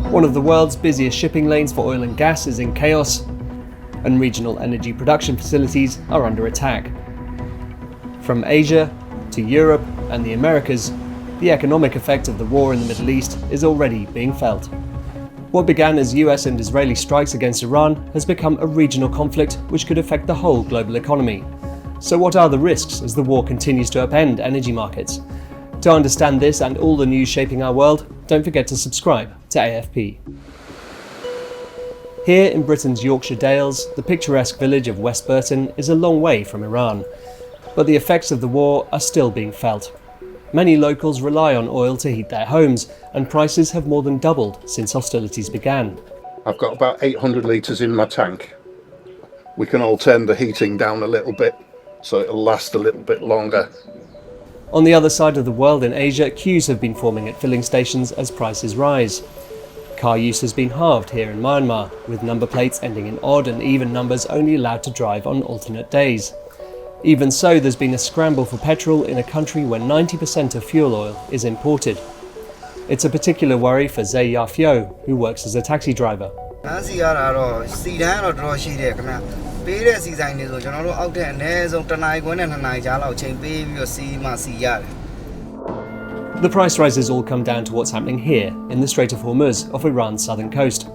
One of the world's busiest shipping lanes for oil and gas is in chaos, and regional energy production facilities are under attack. From Asia to Europe and the Americas, the economic effect of the war in the Middle East is already being felt. What began as US and Israeli strikes against Iran has become a regional conflict which could affect the whole global economy. So what are the risks as the war continues to upend energy markets? To understand this and all the news shaping our world, don't forget to subscribe to AFP. Here in Britain's Yorkshire Dales, the picturesque village of West Burton is a long way from Iran. But the effects of the war are still being felt. Many locals rely on oil to heat their homes, and prices have more than doubled since hostilities began. I've got about 800 litres in my tank. We can all turn the heating down a little bit so it'll last a little bit longer. On the other side of the world in Asia, queues have been forming at filling stations as prices rise. Car use has been halved here in Myanmar, with number plates ending in odd and even numbers only allowed to drive on alternate days. Even so, there's been a scramble for petrol in a country where 90% of fuel oil is imported. It's a particular worry for Zay Yafyo, who works as a taxi driver. The price rises all come down to what's happening here, in the Strait of Hormuz off Iran's southern coast.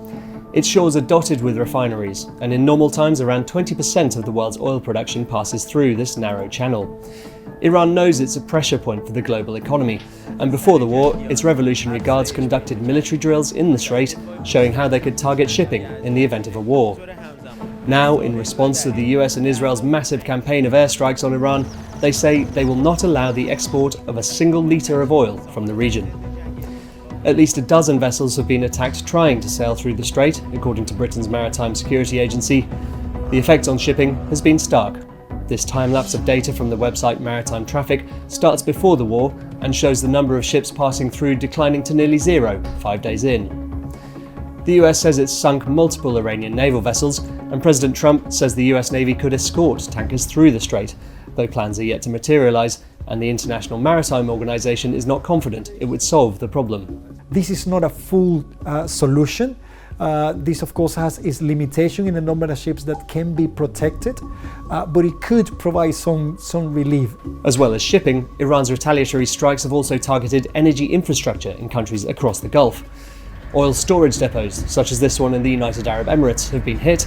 Its shores are dotted with refineries, and in normal times around 20% of the world's oil production passes through this narrow channel. Iran knows it's a pressure point for the global economy, and before the war, its Revolutionary Guards conducted military drills in the strait, showing how they could target shipping in the event of a war. Now, in response to the US and Israel's massive campaign of airstrikes on Iran, they say they will not allow the export of a single litre of oil from the region. At least a dozen vessels have been attacked trying to sail through the strait, according to Britain's Maritime Security Agency. The effect on shipping has been stark. This time-lapse of data from the website Maritime Traffic starts before the war and shows the number of ships passing through declining to nearly zero 5 days in. The US says it's sunk multiple Iranian naval vessels, and President Trump says the US Navy could escort tankers through the strait, though plans are yet to materialise, and the International Maritime Organization is not confident it would solve the problem. This is not a full solution. This of course has its limitation in the number of ships that can be protected, but it could provide some relief. As well as shipping, Iran's retaliatory strikes have also targeted energy infrastructure in countries across the Gulf. Oil storage depots, such as this one in the United Arab Emirates, have been hit,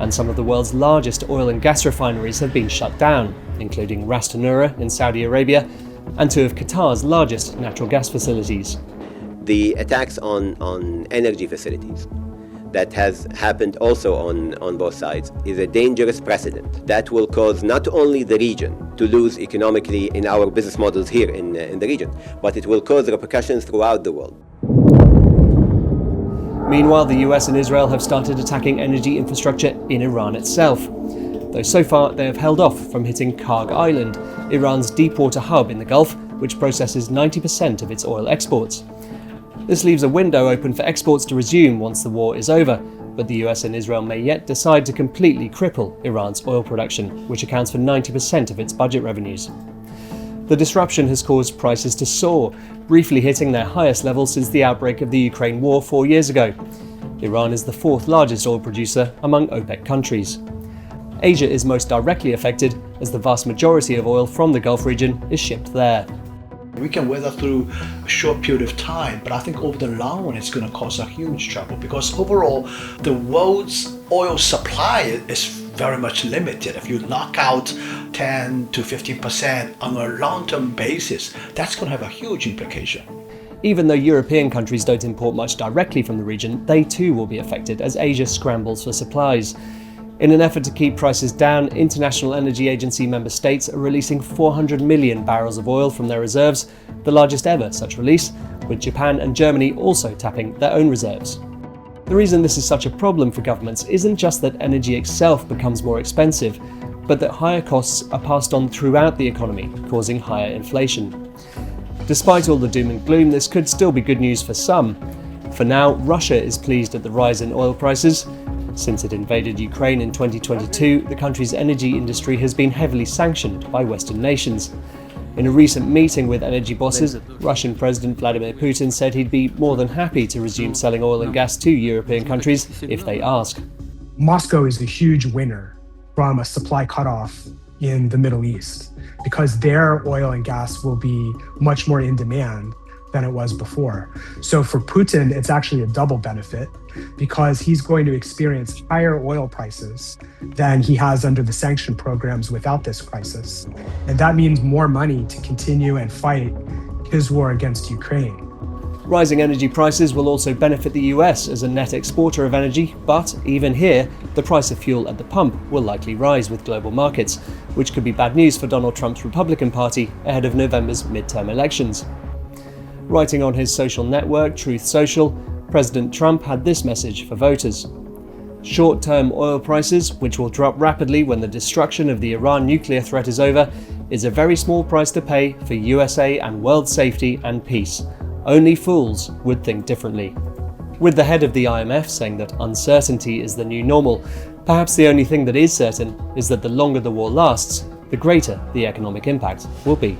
and some of the world's largest oil and gas refineries have been shut down, including Ras Tanura in Saudi Arabia and two of Qatar's largest natural gas facilities. The attacks on energy facilities that has happened also on both sides is a dangerous precedent that will cause not only the region to lose economically in our business models here in the region, but it will cause repercussions throughout the world. Meanwhile, the US and Israel have started attacking energy infrastructure in Iran itself, though so far they have held off from hitting Karg Island, Iran's deepwater hub in the Gulf, which processes 90% of its oil exports. This leaves a window open for exports to resume once the war is over, but the US and Israel may yet decide to completely cripple Iran's oil production, which accounts for 90% of its budget revenues. The disruption has caused prices to soar, briefly hitting their highest level since the outbreak of the Ukraine war 4 years ago. Iran is the fourth largest oil producer among OPEC countries. Asia is most directly affected, as the vast majority of oil from the Gulf region is shipped there. We can weather through a short period of time, but I think over the long run it's going to cause a huge trouble, because overall the world's oil supply is very much limited. If you knock out 10 to 15% on a long-term basis, that's going to have a huge implication. Even though European countries don't import much directly from the region, they too will be affected as Asia scrambles for supplies. In an effort to keep prices down, International Energy Agency member states are releasing 400 million barrels of oil from their reserves, the largest ever such release, with Japan and Germany also tapping their own reserves. The reason this is such a problem for governments isn't just that energy itself becomes more expensive, but that higher costs are passed on throughout the economy, causing higher inflation. Despite all the doom and gloom, this could still be good news for some. For now, Russia is pleased at the rise in oil prices. Since it invaded Ukraine in 2022, the country's energy industry has been heavily sanctioned by Western nations. In a recent meeting with energy bosses, Russian President Vladimir Putin said he'd be more than happy to resume selling oil and gas to European countries if they ask. Moscow is a huge winner from a supply cutoff in the Middle East because their oil and gas will be much more in demand than it was before. So for Putin, it's actually a double benefit because he's going to experience higher oil prices than he has under the sanction programs without this crisis. And that means more money to continue and fight his war against Ukraine. Rising energy prices will also benefit the US as a net exporter of energy, but even here, the price of fuel at the pump will likely rise with global markets, which could be bad news for Donald Trump's Republican Party ahead of November's midterm elections. Writing on his social network, Truth Social, President Trump had this message for voters. Short-term oil prices, which will drop rapidly when the destruction of the Iran nuclear threat is over, is a very small price to pay for USA and world safety and peace. Only fools would think differently. With the head of the IMF saying that uncertainty is the new normal, perhaps the only thing that is certain is that the longer the war lasts, the greater the economic impact will be.